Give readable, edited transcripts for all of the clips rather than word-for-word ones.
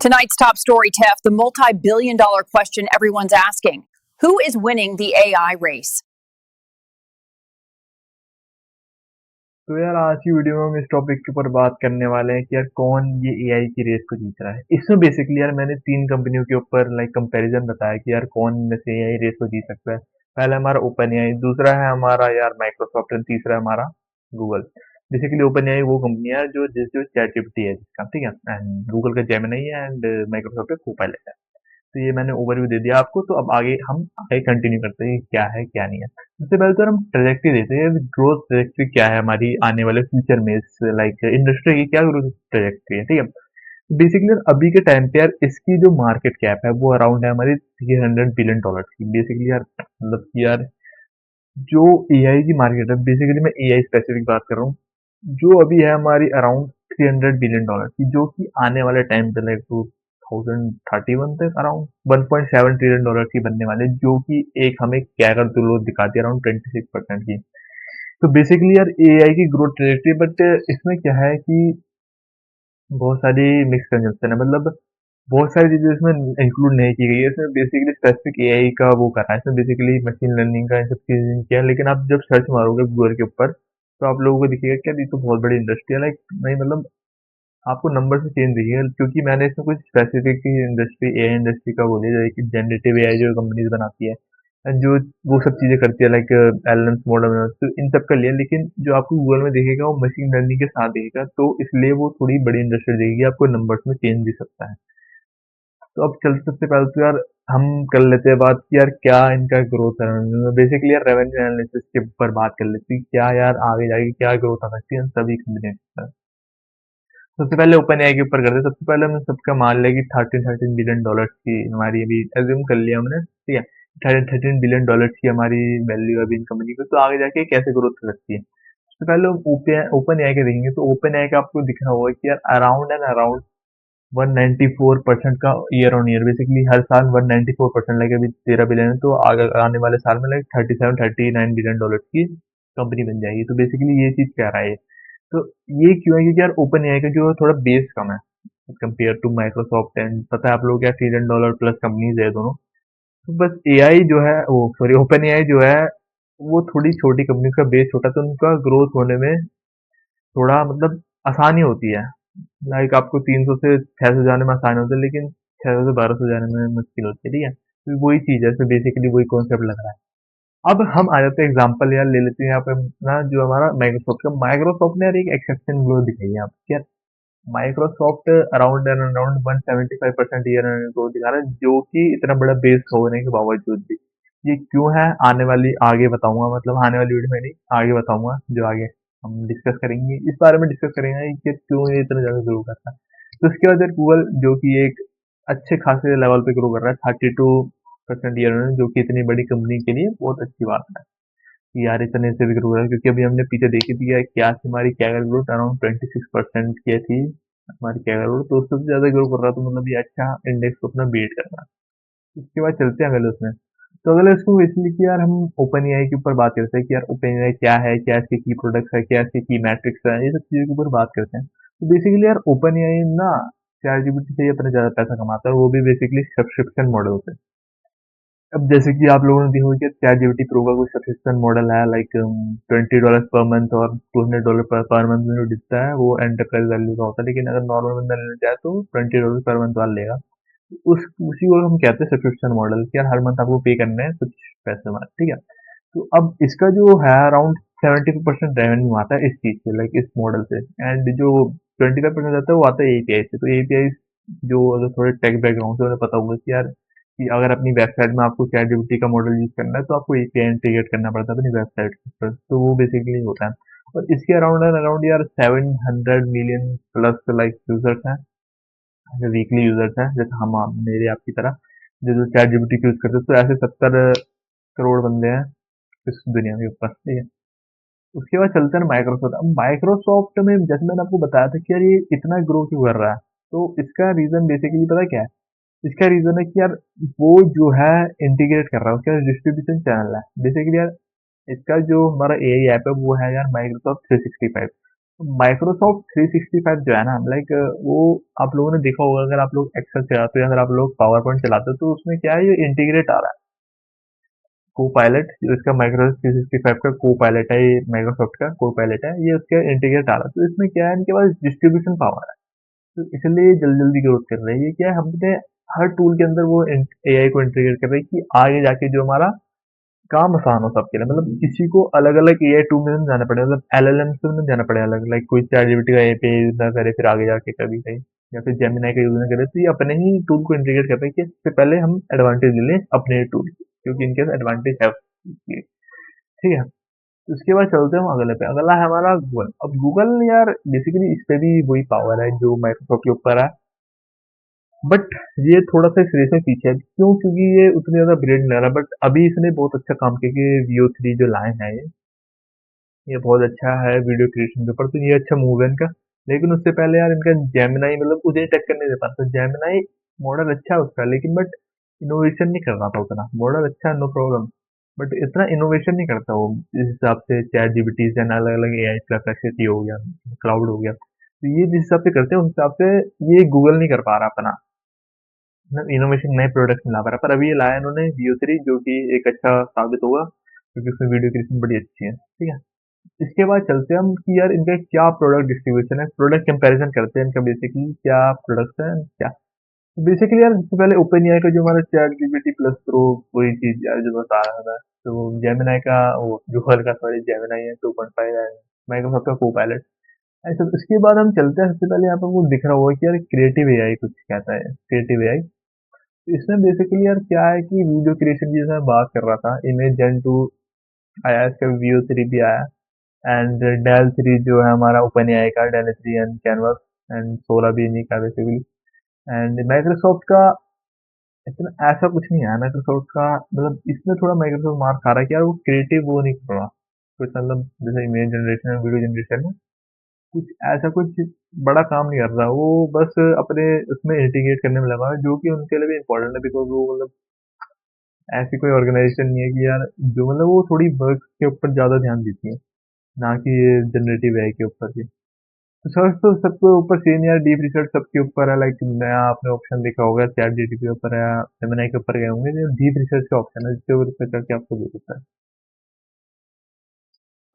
Tonight's top story, Tiff, the multi-billion-dollar question everyone's asking. Who is winning the AI race? तो यार आज की video में हम इस टॉपिक के ऊपर बात करने वाले हैं कि यार कौन ये एआई की रेस को जीत रहा है। इसमें बेसिकली यार मैंने 3 कंपनियों के ऊपर कंपैरिजन बताया कि यार कौन में से एआई रेस को जीत सकता है। पहला हमारा ओपन एआई, दूसरा है हमारा यार माइक्रोसॉफ्ट एंड तीसरा है हमारा गूगल। बेसिकली ओपन एआई वो कंपनी है जो चैट जीपीटी है जिसका, ठीक है, एंड गूगल का जेमिनी है एंड माइक्रोसॉफ्ट का कोपायलट है। तो ये मैंने ओवरव्यू दे दिया आपको, तो अब आगे कंटिन्यू करते हैं कि क्या है क्या नहीं है। सबसे पहले तो हम ट्रेजेक्टरी देते हैं, ग्रोथ ट्रेजेक्टरी क्या है हमारी आने वाले फ्यूचर में, इस इंडस्ट्री की क्या ग्रोथ ट्रेजेक्टरी है, ठीक है। बेसिकली अभी के टाइम पे यार इसकी जो मार्केट कैप है वो अराउंड है हमारी $300 बिलियन की। बेसिकली यार मतलब कि यार जो एआई की मार्केट है, बेसिकली मैं एआई स्पेसिफिक बात कर रहा हूँ, जो अभी है हमारी अराउंड $300 बिलियन की, जो कि आने वाले टाइम पे 2031 तक अराउंड $1.7 ट्रिलियन की बनने वाले, जो कि एक हमें कैगर ग्रोथ दिखाती है अराउंड 26% की। तो बेसिकली यार एआई की ग्रोथ ट्रेजेक्टरी, बट इसमें क्या है कि बहुत सारी मिक्स कंजप्शन है, मतलब बहुत सारी चीजें इसमें इंक्लूड नहीं की गई है। इसमें बेसिकली स्पेसिफिक एआई का वो कर रहा है, इसमें बेसिकली मशीन लर्निंग का इन सब चीजें किया है। लेकिन आप जब सर्च मारोगे गूगल के ऊपर तो आप लोगों को दिखेगा कि यार ये तो बहुत बड़ी इंडस्ट्री है, नहीं मतलब आपको नंबर से चेंज दिखेगा, क्योंकि मैंने इसमें कुछ स्पेसिफिक इंडस्ट्री एआई इंडस्ट्री का बोली जैसे कि जनरेटिव एआई जो कंपनीज बनाती है and जो वो सब चीजें करती है एलएलएम्स मॉडल, तो इन सब का लिया। लेकिन जो आपको गूगल में दिखेगा वो मशीन लर्निंग के साथ दिखेगा, तो इसलिए वो थोड़ी बड़ी इंडस्ट्री दिखेगी, आपको नंबर्स में चेंज भी सकता है। तो अब चलते सबसे पहले तो यार हम कर लेते हैं बात कि यार क्या इनका ग्रोथ है। बेसिकली यार रेवेन्यू एनालिसिस के ऊपर बात कर लेते हैं, क्या यार आगे जाके क्या ग्रोथ आ सकती है इन सभी कंपनी का। सबसे पहले ओपन एआई के ऊपर करते हैं। सबसे पहले हमने सबका मान लिया कि 13 बिलियन डॉलर की हमारी अभी एज्यूम कर लिया हमने, ठीक है। 13 बिलियन डॉलर की हमारी वैल्यू अभी इन कंपनी की, तो आगे जाके कैसे ग्रोथ कर सकती है। सबसे पहले हम ओपन एआई के देखेंगे, तो ओपन एआई का आपको दिख रहा होगा कि यार अराउंड 194% का ईयर ऑन ईयर, बेसिकली हर साल 194%, अभी 13 बिलियन है, तो आगे आने वाले साल में 37-39 बिलियन डॉलर की कंपनी बन जाएगी। तो बेसिकली ये चीज कह रहा है। तो ये क्यों है, क्योंकि यार ओपन एआई का जो थोड़ा बेस कम है कंपेयर टू माइक्रोसॉफ्ट, एंड पता है आप लोग क्या $1 ट्रिलियन प्लस कंपनीज है दोनों। तो बस एआई जो है वो सॉरी ओपन एआई जो है वो थोड़ी छोटी कंपनी का बेस छोटा, तो उनका ग्रोथ होने में थोड़ा मतलब आसानी होती है। आपको 300 से 600 जाने में आसानी होती है, लेकिन 600 से 1200 जाने में मुश्किल होती है, ठीक है। तो वही चीज है, बेसिकली वही कॉन्सेप्ट लग रहा है। अब हम आ जाते हैं एग्जांपल यार ले लेते हैं यहाँ पे ना, जो हमारा माइक्रोसॉफ्ट ने यार एक एक्सेप्शन ग्रोथ दिखाई है यहाँ पे यार। Microsoft around and around 175% year growth दिखा रहा है, जो कि इतना बड़ा बेस होने के बावजूद भी। ये क्यों है आने वाली आगे बताऊंगा, मतलब आने वाली वीडियो में नहीं, आगे बताऊंगा, जो आगे हम डिस्कस करेंगे इस बारे में डिस्कस करेंगे कि क्यों ये इतना ज्यादा ग्रो कर रहा है। तो उसके बाद यार गूगल, जो कि एक अच्छे खासे लेवल पे ग्रो कर रहा है 32% ईयर, जो कि इतनी बड़ी कंपनी के लिए बहुत अच्छी बात है कि यार इतने से भी ग्रो है। क्योंकि अभी हमने पीछे देखी थी यार क्या थी हमारी कैगर ग्रोथ अराउंड 26% की थी हमारी कैगर ग्रोथ, तो उससे भी ज्यादा ग्रो कर रहा, तो मतलब ये अच्छा इंडेक्स को अपना बीट कर रहा है। उसके बाद चलते हैं अगले उसमें। तो अगले उसको इसलिए कि यार हम ओपन एआई के ऊपर बात करते हैं कि यार ओपन एआई क्या है, क्या इसके की प्रोडक्ट्स है, क्या इसके की मैट्रिक्स है, ये सब चीजों के ऊपर बात करते हैं। तो बेसिकली यार ओपन एआई ना चैट जीपीटी से ही अपना ज्यादा पैसा कमाता है, वो भी बेसिकली सब्सक्रिप्शन मॉडल से। अब जैसे कि आप लोगों ने देखा होगा कि चैट जीपीटी प्रो का कोई सब्सक्रिप्शन मॉडल है $20 पर मंथ और $200 पर मंथ में जो दिखता है वो एंटरप्राइज वैल्यू का होता है, लेकिन अगर नॉर्मल बंदा लेना चाहे तो $20 पर मंथ वाला लेगा। उस उसी को हम कहते हैं सब्सक्रिप्शन मॉडल, कि यार हर मंथ आपको पे करना है कुछ पैसे हमारे, ठीक है। तो अब इसका जो है अराउंड 75% रेवेन्यू आता है इस चीज से, इस मॉडल से, एंड जो 25% आता है वो आता है एपीआई से। तो एपीआई जो अगर थोड़े टेक बैकग्राउंड से उन्हें पता होगा कि यार कि अगर अपनी वेबसाइट में आपको चैट जीपीटी का मॉडल यूज करना है तो आपको एपीआई इंटीग्रेट करना पड़ता है अपनी वेबसाइट पर, तो वो बेसिकली होता है। और इसके अराउंड अराउंड यार 700 मिलियन प्लस यूजर्स हैं, वीकली यूजर्स हैं, जैसे हम मेरे आपकी तरह जो चैट जीपीटी यूज करते हैं, तो ऐसे 70 करोड़ बंदे हैं इस दुनिया के ऊपर, ठीक है। उसके बाद चलते हैं माइक्रोसॉफ्ट। अब माइक्रोसॉफ्ट में जैसे मैंने आपको बताया था कि यार ये इतना ग्रो क्यों कर रहा है, तो इसका रीजन बेसिकली पता है क्या है। इसका रीजन है कि यार वो जो है इंटीग्रेट कर रहा है, उसका डिस्ट्रीब्यूशन चैनल है बेसिकली यार। इसका जो हमारा एआई ऐप है वो है यार माइक्रोसॉफ्ट 365। माइक्रोसॉफ्ट 365 जो है ना, लाइक वो आप लोगों ने देखा होगा, अगर आप लोग एक्सेल चलाते हो या अगर आप लोग पावर पॉइंट चलाते हो, तो उसमें क्या है, ये इंटीग्रेट आ रहा है। को पायलट जो इसका माइक्रोसॉफ्ट 365 का को पायलट है, ये माइक्रोसॉफ्ट का को पायलट है, ये उसका इंटीग्रेट आ रहा है। तो इसमें क्या है, इनके पास डिस्ट्रीब्यूशन पावर है, तो इसलिए ये जल्दी जल्दी ग्रोथ कर रही है। ये क्या है, हमने हर टूल के अंदर वो एआई को इंटीग्रेट कर रही है कि आगे जाके जो हमारा काम आसान हो सबके लिए, मतलब किसी को अलग अलग एआई टूल में नहीं जाना पड़े, मतलब एलएलएम से नहीं जाना पड़े अलग, लाइक कोई चैट जीपीटी का एपीआई यूज ना करे फिर आगे जाके कभी कहीं, या फिर जेमिनाई का यूज ना करे, तो ये अपने ही टूल को इंटीग्रेट कर रहे हैं कि इससे पहले हम एडवांटेज ले लें अपने टूल की, क्योंकि इनके पास एडवांटेज है उसकी। ठीक है, तो उसके बाद चलते हैं हम अगले पे। अगला है हमारा गूगल। अब गूगल यार बेसिकली इस पे भी वही पावर है जो माइक्रोसॉफ्ट के ऊपर है, बट ये थोड़ा सा इस रेस में पीछे है। क्यों? क्योंकि ये उतनी ज्यादा ब्रेड नहीं ले रहा, बट अभी इसने बहुत अच्छा काम किया कि VO3 जो लाइन है, ये बहुत अच्छा है वीडियो क्रिएशन के ऊपर, तो ये अच्छा मूव है इनका। लेकिन उससे पहले यार इनका जेमिनाई, मतलब उसे टक्कर नहीं दे पाता। जेमिनाई मॉडल अच्छा है उसका, लेकिन बट इनोवेशन नहीं कर रहा था उतना। मॉडल अच्छा है, नो प्रॉब्लम, बट इतना इनोवेशन नहीं करता वो, जिस हिसाब से चैट जीपीटी से अलग अलग एआई परप्लेक्सिटी हो गया, क्लाउड हो गया, तो ये जिस हिसाब से करते हैं उस हिसाब से ये गूगल नहीं कर पा रहा अपना इनोवेशन, नए प्रोडक्ट नहीं ला पा रहा। पर अभी ये लाया इन्होंने VO3, जो कि एक अच्छा साबित होगा, क्योंकि उसमें वीडियो क्रिएशन बड़ी अच्छी है। ठीक है, इसके बाद चलते हैं हम कि यार इनका क्या प्रोडक्ट डिस्ट्रीब्यूशन है, प्रोडक्ट कंपैरिजन करते हैं इनका, बेसिकली क्या प्रोडक्ट्स है क्या। बेसिकली यार सबसे पहले ओपन एआई का जो हमारा चैट जीपीटी प्लस प्रो, वही चीज यार जो बता रहा था। तो जेमिनाई का, वो गूगल का सॉरी जेमिनाई है 2.5 है, माइक्रोसॉफ्ट का को पायलट ऐसा। इसके बाद हम चलते हैं, सबसे पहले यहाँ पर वो दिख रहा होगा कि यार क्रिएटिव एआई कुछ कहता है, क्रिएटिव एआई। इसमें बेसिकली यार क्या है कि वीडियो क्रिएशन की जैसे मैं बात कर रहा था, इमेज जेन 2 आया, इसका VO3 भी आया, एंड डेल 3 जो है हमारा ओपन एआई का, डेल 3 एंड कैनवस, एंड 16 भी इन्हीं का बेसिकली। एंड माइक्रोसॉफ्ट का इतना ऐसा कुछ नहीं है माइक्रोसॉफ्ट का, मतलब इसमें थोड़ा माइक्रोसॉफ्ट मार खा रहा है कि यार वो क्रिएटिव वो नहीं कर रहा कुछ, मतलब जैसे इमेज जनरेशन वीडियो जनरेशन में कुछ ऐसा कुछ बड़ा काम नहीं कर रहा वो, बस अपने उसमें इंटीग्रेट करने में लगा है, जो कि उनके लिए भी इम्पोर्टेंट है, बिकॉज वो मतलब ऐसी कोई ऑर्गेनाइजेशन नहीं है कि यार जो, मतलब वो थोड़ी वर्क के ऊपर ज्यादा ध्यान देती है, ना कि ये जनरेटिव एआई के ऊपर भी। तो सर्च तो सबके ऊपर सेम यार, डीप रिसर्च सबके ऊपर है, लाइक नया आपने ऑप्शन देखा होगा चैट जीटीपी के ऊपर है, जेमिनी के ऊपर गए होंगे, जो डीप रिसर्च का ऑप्शन है जिसके ऊपर रिसर्च करके आपको दे देता है।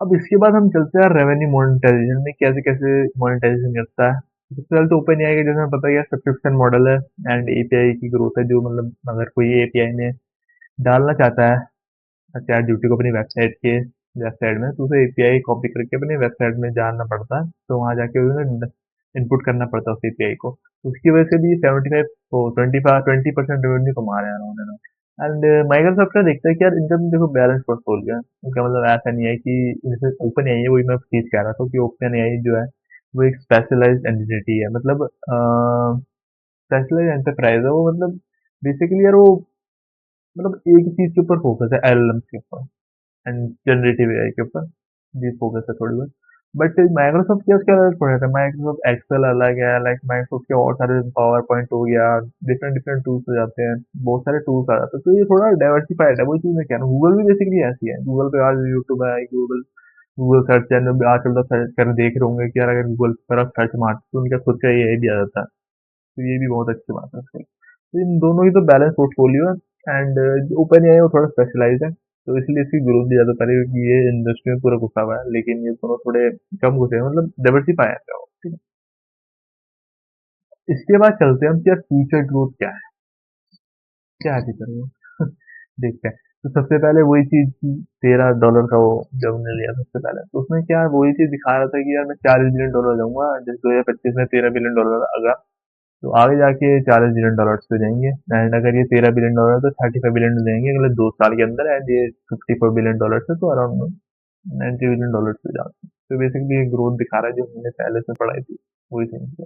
अब इसके बाद हम चलते हैं रेवेन्यू मोनेटाइजेशन में, कैसे कैसे मोनेटाइजेशन करता है। सबसे पहले तो ओपन एआई का जैसे हमें पता है सब्सक्रिप्शन मॉडल है, एंड एपीआई की ग्रोथ है, जो मतलब अगर कोई एपीआई में डालना चाहता है चैट जीपीटी को अपनी वेबसाइट में, तो उसे एपीआई कॉपी करके अपनी वेबसाइट में जाना पड़ता है, तो वहां जाके उन्हें इनपुट करना पड़ता है उस एपीआई को। तो उसकी वजह से भी 20% रेवेन्यू कमा रहे हैं उन्होंने। एंड माइक्रोसॉफ्ट का देखता है कि यार इनका भी देखो बैलेंस पोर्टफोलियो है, उनका मतलब ऐसा नहीं है कि जैसे ओपन एआई है, वही मैं चीज कह रहा था कि ओपन एआई जो है वो एक स्पेशलाइज्ड एंटिटी है, मतलब स्पेशलाइज्ड एंटरप्राइज है वो, मतलब बेसिकली यार वो मतलब एक ही चीज के ऊपर फोकस है, एलएलएम के ऊपर एंड जनरेटिव एआई के ऊपर भी फोकस है थोड़ी बहुत। बट माइक्रोसॉफ्ट क्या उसके अलग थोड़ा था, माइक्रोसॉफ्ट एक्सेल अलग है, लाइक माइक्रोसॉफ्ट के और सारे पावर पॉइंट हो गया, डिफरेंट डिफरेंट टूल्स हो जाते हैं, बहुत सारे टूल्स आ जाते हैं, तो ये थोड़ा डाइवर्सिफाइड है। वही चीज मैं कह रहा हूँ, गूगल भी बेसिकली ऐसी है। गूगल पे आज यूट्यूब है, गूगल गूगल सर्च चैनल भी आजकल तो सर्च कर देख रहे होंगे कि यार अगर गूगल पर आप सर्च मारते तो उनका खुद का ये भी आ जाता है, तो ये भी बहुत अच्छी बात है उसकी। तो इन दोनों की तो बैलेंस पोर्टफोलियो है, एंड ओपन एआई वो थोड़ा स्पेशलाइज है, तो इसलिए इसकी ग्रोथ भी ज्यादा करेगी, क्योंकि ये इंडस्ट्री में पूरा घुसा हुआ है, लेकिन ये दोनों थोड़े कम घुसे हैं, मतलब डाइवर्सिफाई है वो, ठीक है। इसके बाद चलते हैं हम कि यार फ्यूचर ग्रोथ क्या है, क्या है फ्यूचर ग्रोथ देखते हैं। तो सबसे पहले वही चीज की, $13 का वो जब हमने लिया सबसे पहले, तो उसमें क्या वही चीज दिखा रहा था कि यार मैं $40 बिलियन जाऊंगा, जैसे 2025 में $13 बिलियन आगा, तो आगे जाके $40 बिलियन पे जाएंगे। एंड अगर ये $13 बिलियन तो $35 बिलियन जाएंगे अगले 2 साल के अंदर, एंड ये $54 बिलियन है, तो अराउंड $90 बिलियन पे जाते हैं। तो बेसिकली ये ग्रोथ दिखा रहा है जो हमने पहले से पढ़ाई थी, वही थी।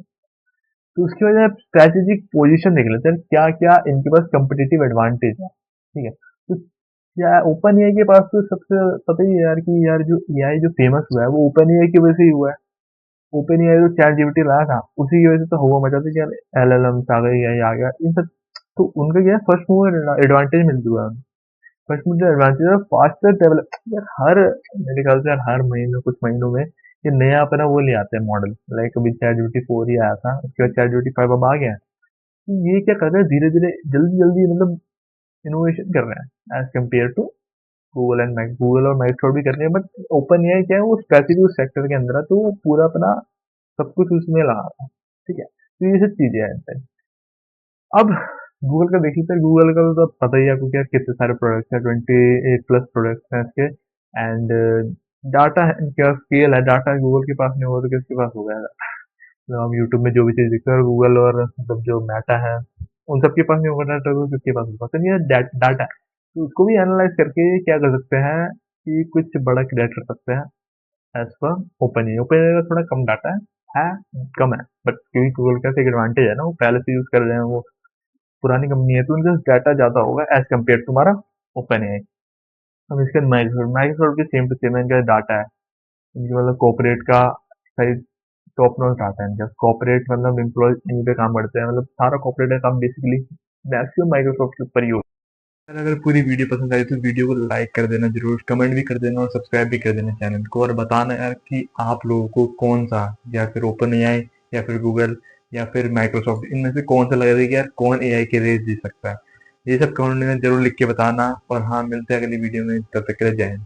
तो उसकी वजह स्ट्रेटेजिक पोजीशन देख लेते हैं क्या क्या इनके पास कंपिटिटिव एडवांटेज है, ठीक है। तो क्या ओपन एआई के पास तो सबसे पता ही है यार कि यार जो एआई जो फेमस हुआ है वो ओपन एआई की वजह से ही हुआ है। ओपन एआई जो चैट जीपीटी लाया था उसी की वजह से तो हुआ मचा था कि यार एलएलएम आ गए, एआई आ गया, इन सब। तो उनका क्या है, फर्स्ट मूवर एडवांटेज मिल चुका है। फर्स्ट मूवर एडवांटेज और फास्टर डेवलप यार, हर मेरे ख्याल से यार हर महीने कुछ महीनों में ये नया अपना वो ले आते हैं मॉडल, लाइक अभी ChatGPT 4 ही आया था, उसके बाद ChatGPT 5 अब आ गया है। तो ये क्या कर रहे हैं, धीरे-धीरे जल्दी-जल्दी मतलब इनोवेशन कर रहे हैं एज़ कम्पेयर टू गूगल और माइक्रोसॉफ्ट भी कर रहे हैं, बट ओपन एआई क्या है, वो स्पेसिफिक उस सेक्टर के अंदर है, तो वो पूरा अपना सब कुछ उसमें लगा रहा है, ठीक है? तो ये सब चीज़ें हैं इनमें। अब गूगल का देखिए तो गूगल का तो पता ही है आपको क्या कितने सारे प्रोडक्ट्स हैं, 28 प्लस प्रोडक्ट्स हैं इसके। एंड डाटा है, क्या स्केल है, डाटा गूगल के पास नहीं होगा तो किसके पास होगा? मतलब हम यूट्यूब में जो भी चीज़ देखते हैं, और गूगल और मतलब जो मेटा है, उन सबके पास नहीं होगा डाटा तो किसके पास होगा? तो ये डाटा है, तो उसको भी एनालाइज करके क्या कर सकते हैं कि कुछ बड़ा क्रिएट कर सकते हैं एज पर ओपन का थोड़ा कम डाटा कम है, बट क्योंकि गूगल का एक एडवांटेज है ना, वो पहले से यूज कर रहे हैं, वो पुरानी कंपनी है, तो उनका डाटा ज्यादा होगा एज कम्पेयर टू हमारा ओपन एआई। अब इसके माइक्रोसॉफ्ट माइक्रोसॉफ्ट के सेम टू सेम इनका डाटा है, इनके मतलब कॉर्पोरेट का सही टॉप नॉच डाटा है इनका। कॉर्पोरेट मतलब एम्प्लॉय यहीं पे काम करते हैं, मतलब सारा कॉर्पोरेट का काम बेसिकली मैक्सिमम माइक्रोसॉफ्ट के ऊपर ही होता है। अगर पूरी वीडियो पसंद आई तो वीडियो को लाइक कर देना जरूर, कमेंट भी कर देना और सब्सक्राइब भी कर देना चैनल को, और बताना यार कि आप लोगों को कौन सा, या फिर ओपन एआई या फिर गूगल या फिर माइक्रोसॉफ्ट, इनमें से कौन सा लग रहा है कि यार कौन एआई के रेस दे सकता है। ये सब कमेंट में जरूर लिख के बताना, और हाँ, मिलते हैं अगली वीडियो में, तब तक के लिए जय हिंद।